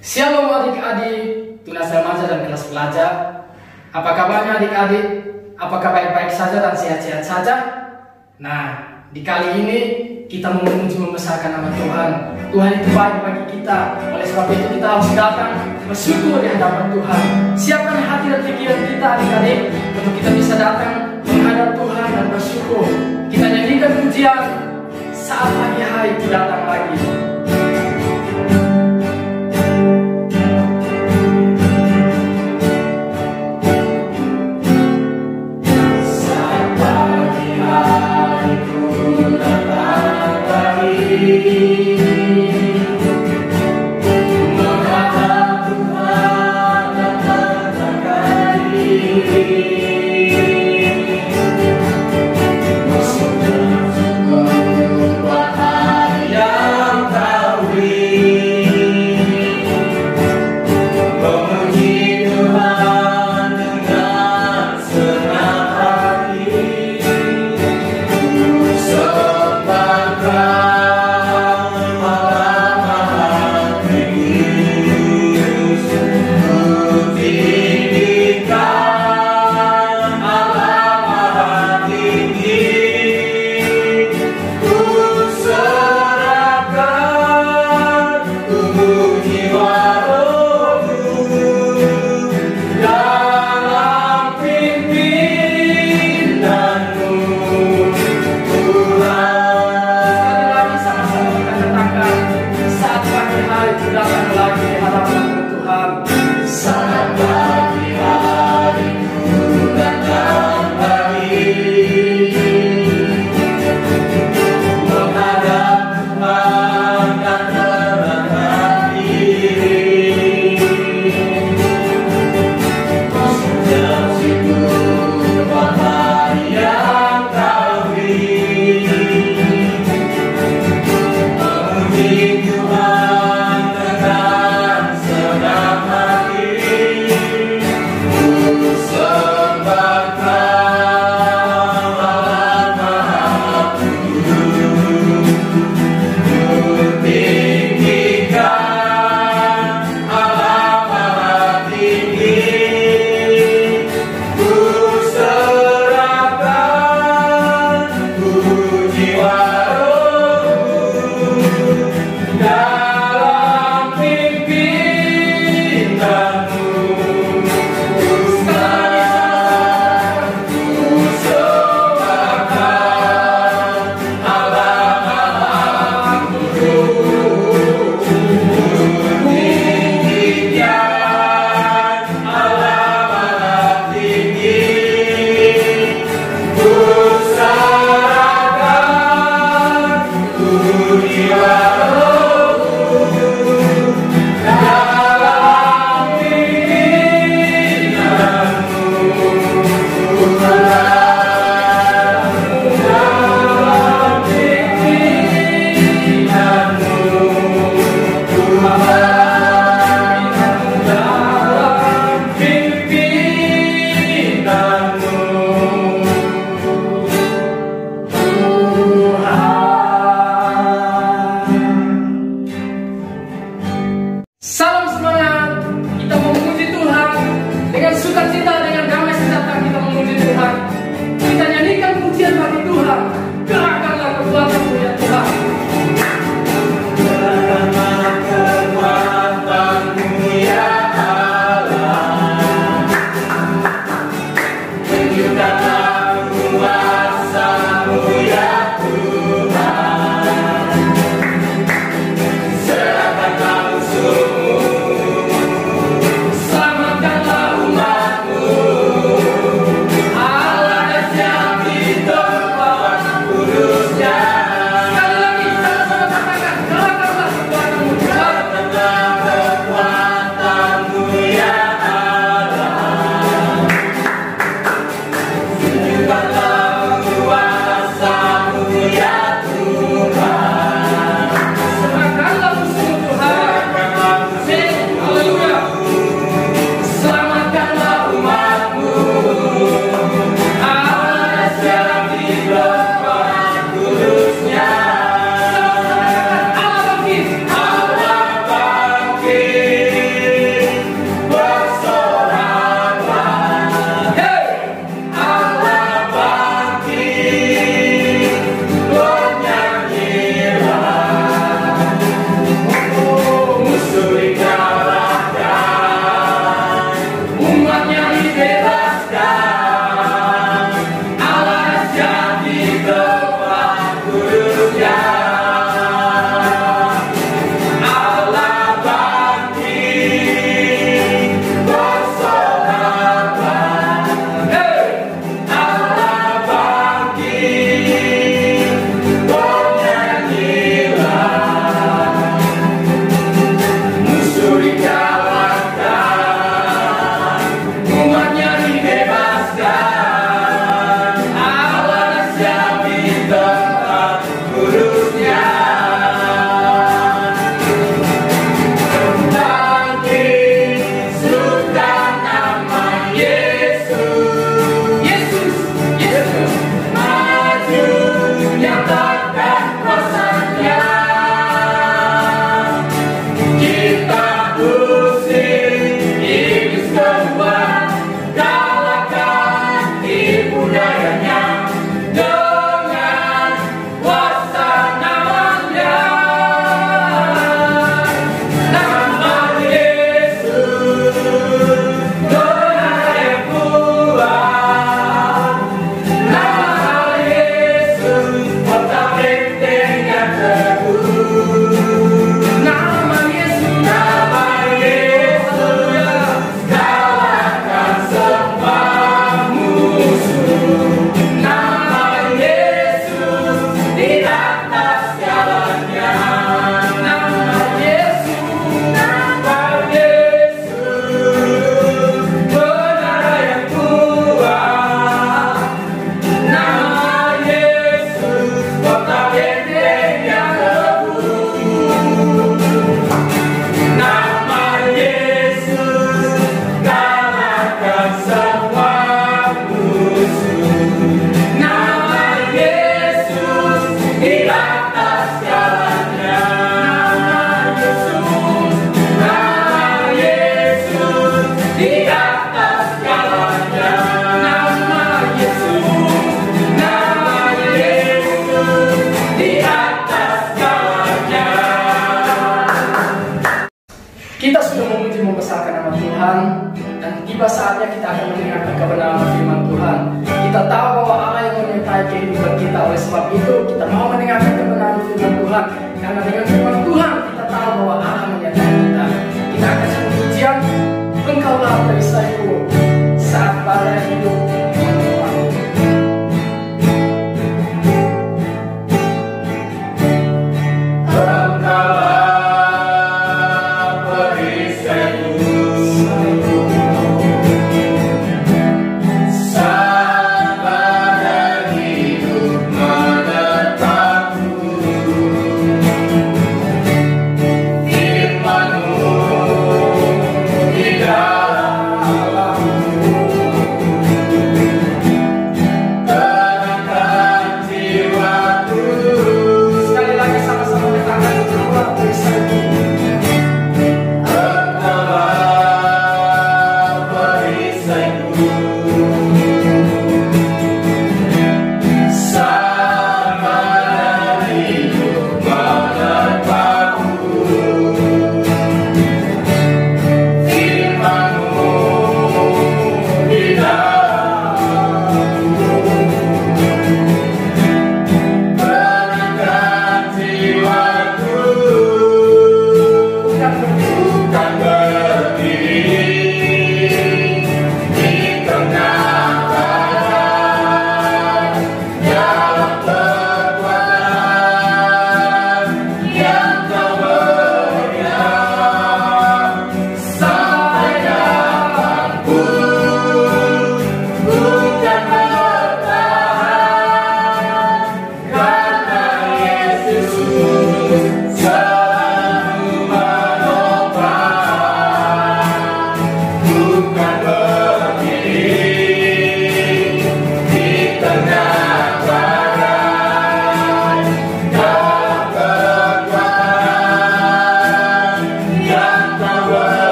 Shalom adik-adik, tunas remaja dan kelas pelajar. Apa kabarnya adik-adik? Apakah baik-baik saja dan sehat-sehat saja? Nah, di kali ini kita mau memuji membesarkan nama Tuhan. Tuhan itu baik bagi kita. Oleh sebab itu kita harus datang bersyukur di hadapan Tuhan. Siapkan hati dan pikiran kita adik-adik untuk kita bisa datang menghadap Tuhan dan bersyukur. Kita nyanyikan pujian saat pagi hari itu datang lagi. Tuhan. Karena dengan firman Tuhan kita tahu bahwa Allah menyertai kita. Kita akan sambung pujian, Engkaulah perisaiku saat badai hidup menerpa.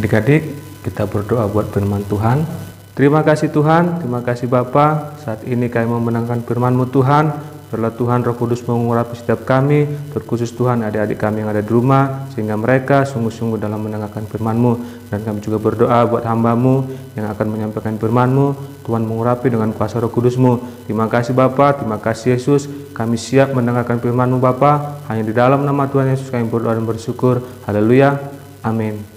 Adik-adik, kita berdoa buat firman Tuhan. Terima kasih Tuhan, terima kasih Bapa. Saat ini kami memenangkan firman-Mu Tuhan. Biarlah Tuhan Roh Kudus mengurapi setiap kami, terkhusus Tuhan adik-adik kami yang ada di rumah, sehingga mereka sungguh-sungguh dalam mendengarkan firman-Mu. Dan kami juga berdoa buat hamba-Mu yang akan menyampaikan firman-Mu. Tuhan mengurapi dengan kuasa Roh Kudus-Mu. Terima kasih Bapa, terima kasih Yesus. Kami siap mendengarkan firman-Mu Bapa. Hanya di dalam nama Tuhan Yesus kami berdoa dan bersyukur. Haleluya. Amin.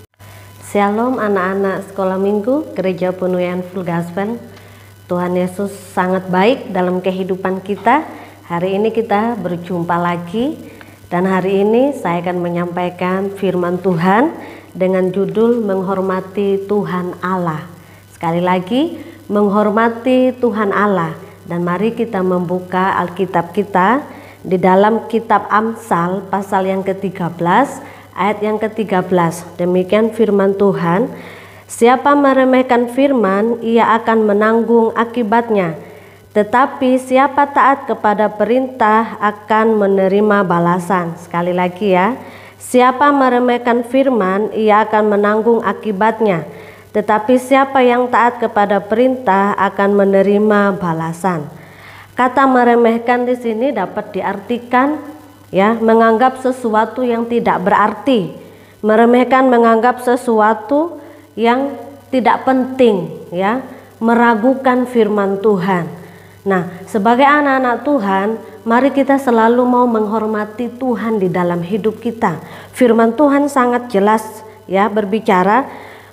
Shalom anak-anak sekolah minggu Gereja Penuaian Full Gospel. Tuhan Yesus sangat baik dalam kehidupan kita. Hari ini kita berjumpa lagi, dan hari ini saya akan menyampaikan firman Tuhan dengan judul menghormati Tuhan Allah. Sekali lagi, menghormati Tuhan Allah. Dan mari kita membuka Alkitab kita di dalam kitab Amsal pasal yang ke-13 ayat yang ke-13. Demikian firman Tuhan, siapa meremehkan firman, ia akan menanggung akibatnya. Tetapi siapa taat kepada perintah akan menerima balasan. Sekali lagi ya, siapa meremehkan firman, ia akan menanggung akibatnya. Tetapi siapa yang taat kepada perintah akan menerima balasan. Kata meremehkan di sini dapat diartikan ya, menganggap sesuatu yang tidak berarti. Meremehkan menganggap sesuatu yang tidak penting, ya, meragukan firman Tuhan. Nah, sebagai anak-anak Tuhan, mari kita selalu mau menghormati Tuhan di dalam hidup kita. Firman Tuhan sangat jelas ya berbicara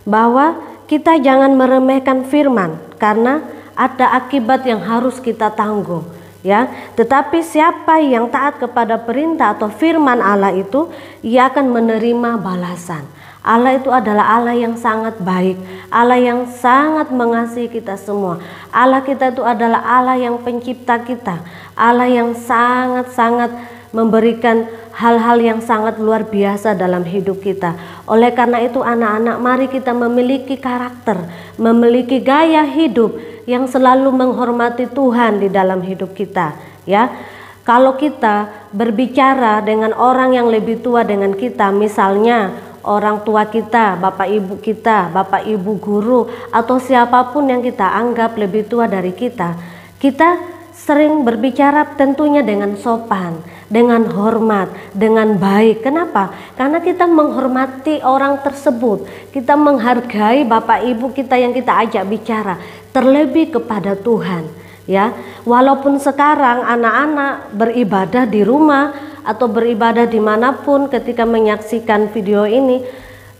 bahwa kita jangan meremehkan firman karena ada akibat yang harus kita tanggung. Ya, tetapi siapa yang taat kepada perintah atau firman Allah itu, ia akan menerima balasan. Allah itu adalah Allah yang sangat baik, Allah yang sangat mengasihi kita semua. Allah kita itu adalah Allah yang pencipta kita, Allah yang sangat-sangat memberikan hal-hal yang sangat luar biasa dalam hidup kita. Oleh karena itu anak-anak, mari kita memiliki karakter, memiliki gaya hidup yang selalu menghormati Tuhan di dalam hidup kita, ya. Kalau kita berbicara dengan orang yang lebih tua dengan kita, misalnya orang tua kita, bapak ibu guru, atau siapapun yang kita anggap lebih tua dari kita, kita sering berbicara tentunya dengan sopan, dengan hormat, dengan baik. Kenapa? Karena kita menghormati orang tersebut, kita menghargai bapak ibu kita yang kita ajak bicara, terlebih kepada Tuhan. Ya, walaupun sekarang anak-anak beribadah di rumah atau beribadah dimanapun ketika menyaksikan video ini,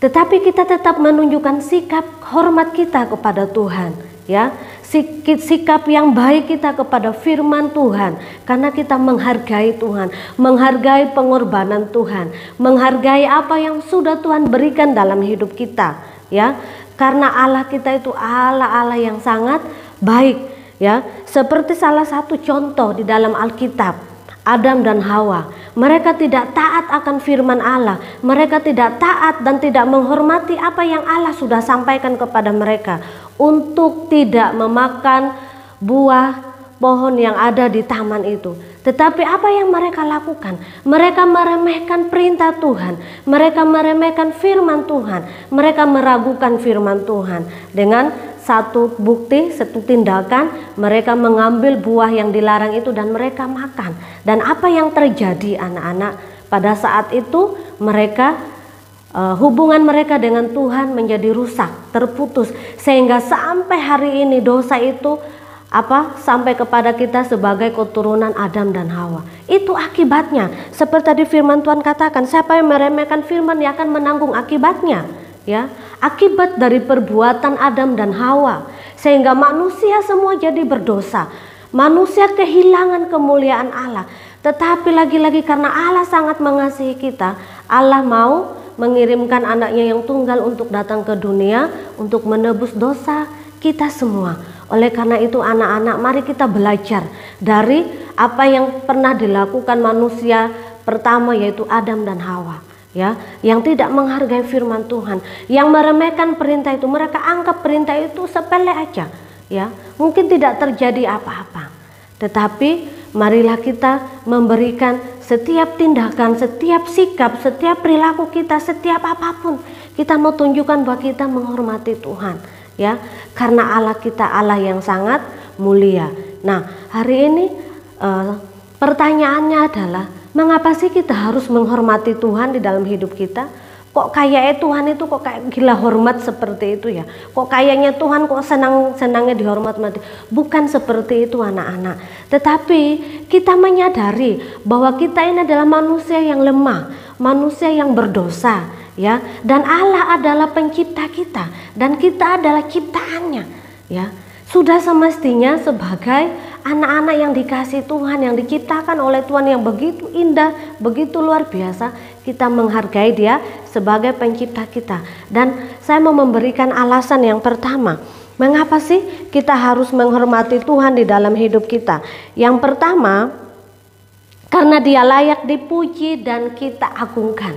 tetapi kita tetap menunjukkan sikap hormat kita kepada Tuhan, ya, sikap yang baik kita kepada firman Tuhan, karena kita menghargai Tuhan, menghargai pengorbanan Tuhan, menghargai apa yang sudah Tuhan berikan dalam hidup kita, ya, karena Allah kita itu Allah yang sangat baik. Ya, seperti salah satu contoh di dalam Alkitab, Adam dan Hawa, mereka tidak taat akan firman Allah, mereka tidak taat dan tidak menghormati apa yang Allah sudah sampaikan kepada mereka untuk tidak memakan buah pohon yang ada di taman itu. Tetapi apa yang mereka lakukan? Mereka meremehkan perintah Tuhan, mereka meremehkan firman Tuhan, mereka meragukan firman Tuhan. Dengan satu bukti, satu tindakan, mereka mengambil buah yang dilarang itu dan mereka makan. Dan apa yang terjadi anak-anak? Pada saat itu mereka hubungan mereka dengan Tuhan menjadi rusak, terputus, sehingga sampai hari ini dosa itu sampai kepada kita sebagai keturunan Adam dan Hawa. Itu akibatnya. Seperti tadi firman Tuhan katakan, siapa yang meremehkan firman dia akan menanggung akibatnya. Ya, akibat dari perbuatan Adam dan Hawa, sehingga manusia semua jadi berdosa. Manusia kehilangan kemuliaan Allah. Tetapi lagi-lagi karena Allah sangat mengasihi kita, Allah mau mengirimkan anaknya yang tunggal untuk datang ke dunia untuk menebus dosa kita semua. Oleh karena itu anak-anak, mari kita belajar dari apa yang pernah dilakukan manusia pertama, yaitu Adam dan Hawa. Ya, yang tidak menghargai firman Tuhan, yang meremehkan perintah itu, mereka anggap perintah itu sepele aja, ya, mungkin tidak terjadi apa-apa. Tetapi marilah kita memberikan setiap tindakan, setiap sikap, setiap perilaku kita, setiap apapun, kita mau tunjukkan bahwa kita menghormati Tuhan, ya, karena Allah kita Allah yang sangat mulia. Nah, hari ini pertanyaannya adalah, mengapa sih kita harus menghormati Tuhan di dalam hidup kita? Kok kayaknya Tuhan itu kok kayak gila hormat seperti itu ya? Kok kayaknya Tuhan kok senangnya dihormati? Bukan seperti itu anak-anak. Tetapi kita menyadari bahwa kita ini adalah manusia yang lemah, manusia yang berdosa, ya. Dan Allah adalah pencipta kita dan kita adalah ciptaannya, ya. Sudah semestinya sebagai anak-anak yang dikasih Tuhan, yang diciptakan oleh Tuhan, yang begitu indah, begitu luar biasa, kita menghargai Dia sebagai pencipta kita. Dan saya mau memberikan alasan yang pertama, mengapa sih kita harus menghormati Tuhan di dalam hidup kita? Yang pertama, karena Dia layak dipuji dan kita agungkan.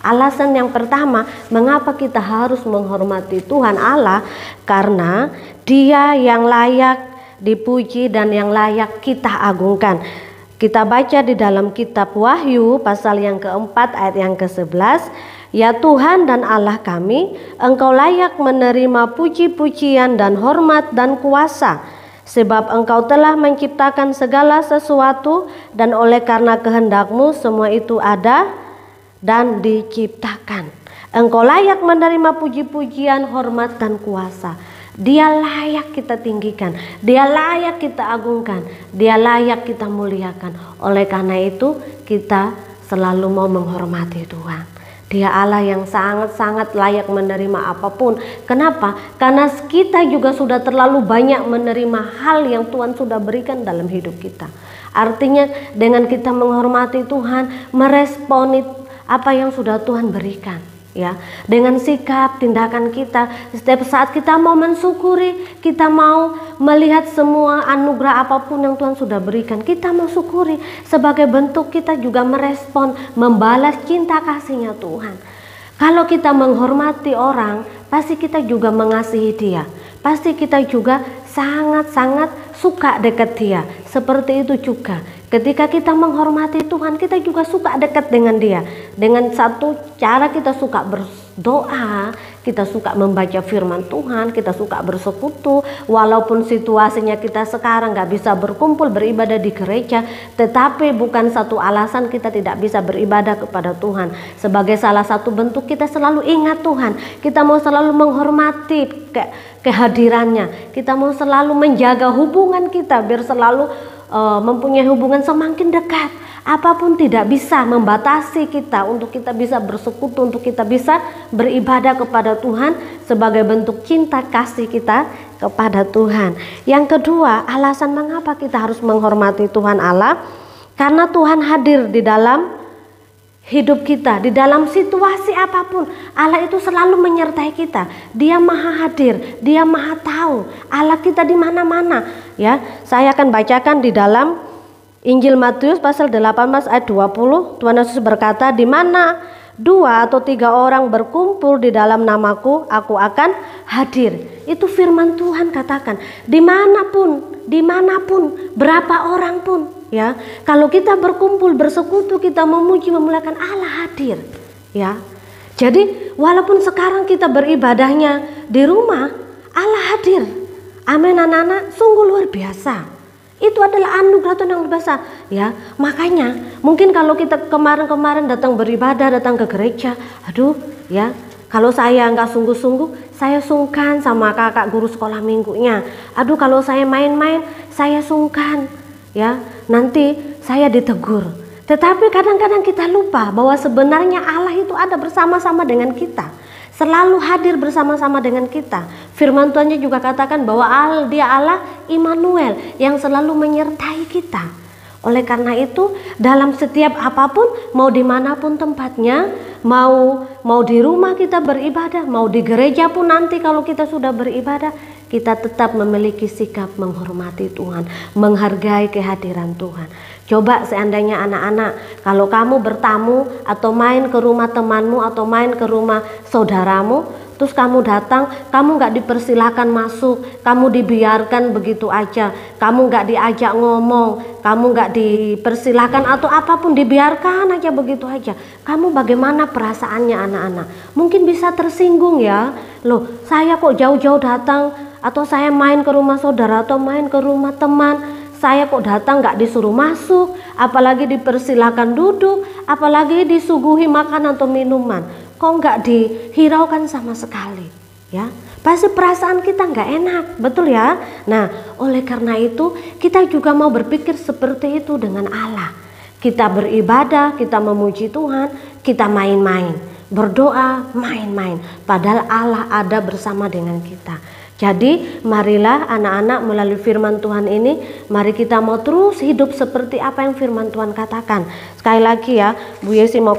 Alasan yang pertama, mengapa kita harus menghormati Tuhan Allah? Karena Dia yang layak dipuji dan yang layak kita agungkan. Kita baca di dalam kitab Wahyu pasal yang keempat ayat yang ke-11. Ya Tuhan dan Allah kami, Engkau layak menerima puji-pujian dan hormat dan kuasa, sebab Engkau telah menciptakan segala sesuatu, dan oleh karena kehendak-Mu semua itu ada dan diciptakan. Engkau layak menerima puji-pujian, hormat dan kuasa. Dia layak kita tinggikan, Dia layak kita agungkan, Dia layak kita muliakan. Oleh karena itu kita selalu mau menghormati Tuhan. Dia Allah yang sangat-sangat layak menerima apapun. Kenapa? Karena kita juga sudah terlalu banyak menerima hal yang Tuhan sudah berikan dalam hidup kita. Artinya dengan kita menghormati Tuhan, meresponi apa yang sudah Tuhan berikan, Ya, dengan sikap tindakan kita, setiap saat kita mau mensyukuri, kita mau melihat semua anugerah apapun yang Tuhan sudah berikan, kita mau syukuri. Sebagai bentuk kita juga merespon, membalas cinta kasihnya Tuhan. Kalau kita menghormati orang, pasti kita juga mengasihi dia. Pasti kita juga sangat-sangat suka dekat dia. Seperti itu juga ketika kita menghormati Tuhan, kita juga suka dekat dengan dia. Dengan satu cara kita suka berdoa, kita suka membaca firman Tuhan, kita suka bersekutu. Walaupun situasinya kita sekarang gak bisa berkumpul beribadah di gereja, tetapi bukan satu alasan kita tidak bisa beribadah kepada Tuhan. Sebagai salah satu bentuk kita selalu ingat Tuhan, kita mau selalu menghormati kehadirannya, kita mau selalu menjaga hubungan kita biar selalu mempunyai hubungan semakin dekat. Apapun tidak bisa membatasi kita untuk kita bisa bersekutu, untuk kita bisa beribadah kepada Tuhan sebagai bentuk cinta kasih kita kepada Tuhan. Yang kedua, alasan mengapa kita harus menghormati Tuhan Allah, karena Tuhan hadir di dalam hidup kita, di dalam situasi apapun. Allah itu selalu menyertai kita. Dia maha hadir, dia maha tahu. Allah kita di mana-mana. Ya, saya akan bacakan di dalam Injil Matius pasal 18 ayat 20. Tuhan Yesus berkata, di mana 2 atau 3 orang berkumpul di dalam namaku, aku akan hadir. Itu firman Tuhan katakan. Dimanapun, berapa orang pun. Ya, kalau kita berkumpul bersekutu, kita memuji memuliakan Allah, hadir. Ya, jadi walaupun sekarang kita beribadahnya di rumah, Allah hadir. Amin anak-anak, sungguh luar biasa. Itu adalah anugerah Tuhan yang luar biasa. Ya, makanya mungkin kalau kita kemarin-kemarin datang beribadah, datang ke gereja, aduh ya, kalau saya nggak sungguh-sungguh, saya sungkan sama kakak guru sekolah minggunya. Aduh, kalau saya main-main, saya sungkan. Ya, nanti saya ditegur. Tetapi kadang-kadang kita lupa bahwa sebenarnya Allah itu ada bersama-sama dengan kita, selalu hadir bersama-sama dengan kita. Firman Tuhannya juga katakan bahwa Dia Allah Immanuel yang selalu menyertai kita. Oleh karena itu, dalam setiap apapun, mau dimanapun tempatnya, mau di rumah kita beribadah, mau di gereja pun nanti kalau kita sudah beribadah, kita tetap memiliki sikap menghormati Tuhan, menghargai kehadiran Tuhan. Coba seandainya anak-anak, kalau kamu bertamu atau main ke rumah temanmu atau main ke rumah saudaramu, terus kamu datang, kamu gak dipersilahkan masuk, kamu dibiarkan begitu aja, kamu gak diajak ngomong, kamu gak dipersilahkan atau apapun, dibiarkan aja begitu aja. Kamu bagaimana perasaannya anak-anak? Mungkin bisa tersinggung ya, loh saya kok jauh-jauh datang, atau saya main ke rumah saudara atau main ke rumah teman, saya kok datang gak disuruh masuk, apalagi dipersilahkan duduk, apalagi disuguhi makanan atau minuman, kok nggak dihiraukan sama sekali, ya pasti perasaan kita nggak enak, betul ya. Nah, oleh karena itu kita juga mau berpikir seperti itu dengan Allah. Kita beribadah, kita memuji Tuhan, kita main-main, berdoa, main-main, padahal Allah ada bersama dengan kita. Jadi marilah anak-anak melalui firman Tuhan ini, mari kita mau terus hidup seperti apa yang firman Tuhan katakan. Sekali lagi ya, Bu Yesi mau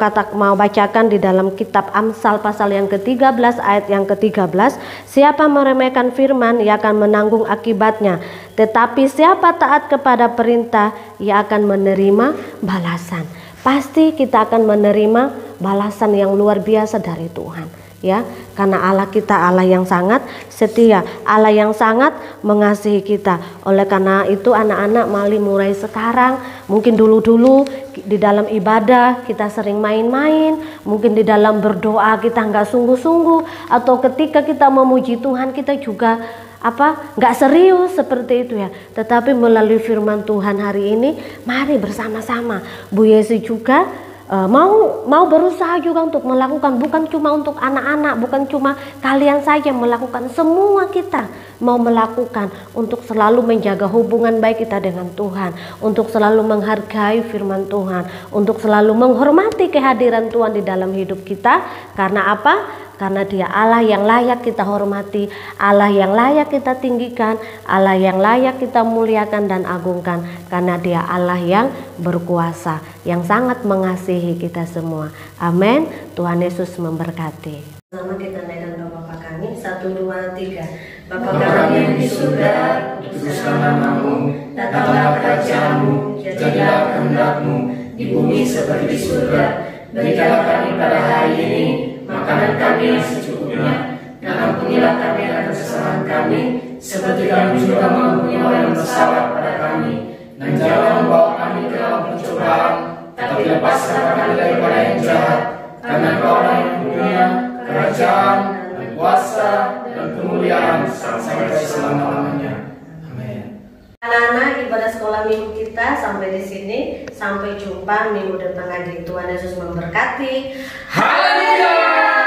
bacakan di dalam kitab Amsal pasal yang ke-13 ayat yang ke-13. Siapa meremehkan firman, ia akan menanggung akibatnya. Tetapi siapa taat kepada perintah, ia akan menerima balasan. Pasti kita akan menerima balasan yang luar biasa dari Tuhan. Ya, karena Allah kita Allah yang sangat setia, Allah yang sangat mengasihi kita. Oleh karena itu anak-anak mari mulai sekarang, mungkin dulu-dulu di dalam ibadah kita sering main-main, mungkin di dalam berdoa kita nggak sungguh-sungguh, atau ketika kita memuji Tuhan kita juga nggak serius seperti itu ya. Tetapi melalui firman Tuhan hari ini, mari bersama-sama Bu Yesi juga mau berusaha juga untuk melakukan, bukan cuma untuk anak-anak, bukan cuma kalian saja melakukan, semua kita mau melakukan untuk selalu menjaga hubungan baik kita dengan Tuhan, untuk selalu menghargai firman Tuhan, untuk selalu menghormati kehadiran Tuhan di dalam hidup kita. Karena apa? Karena Dia Allah yang layak kita hormati, Allah yang layak kita tinggikan, Allah yang layak kita muliakan dan agungkan, karena Dia Allah yang berkuasa. yang sangat mengasihi kita semua. Amin. Tuhan Yesus memberkati. Sama kita naikkan doa Bapa kami, 1, 2, 3. Bapa kami yang di surga, kuduskanlah namamu, datanglah kerajaanmu, jadilah kehendak-mu di bumi seperti di surga. Berikanlah kami pada hari ini makanan kami yang secukupnya, dan ampunilah kami akan kesalahan kami, seperti kami juga mengampuni orang yang bersalah pada kami. Dan jangan membawa kami ke dalam pencobaan, tapi lepaskan kami daripada yang jahat. Karena Engkau yang punya kerajaan, dan kuasa, dan kemuliaan sampai selama-lamanya. Amin. Anak-anak, ibadah sekolah minggu kita sampai di sini. Sampai jumpa minggu depan lagi. Tuhan Yesus memberkati. Haleluya.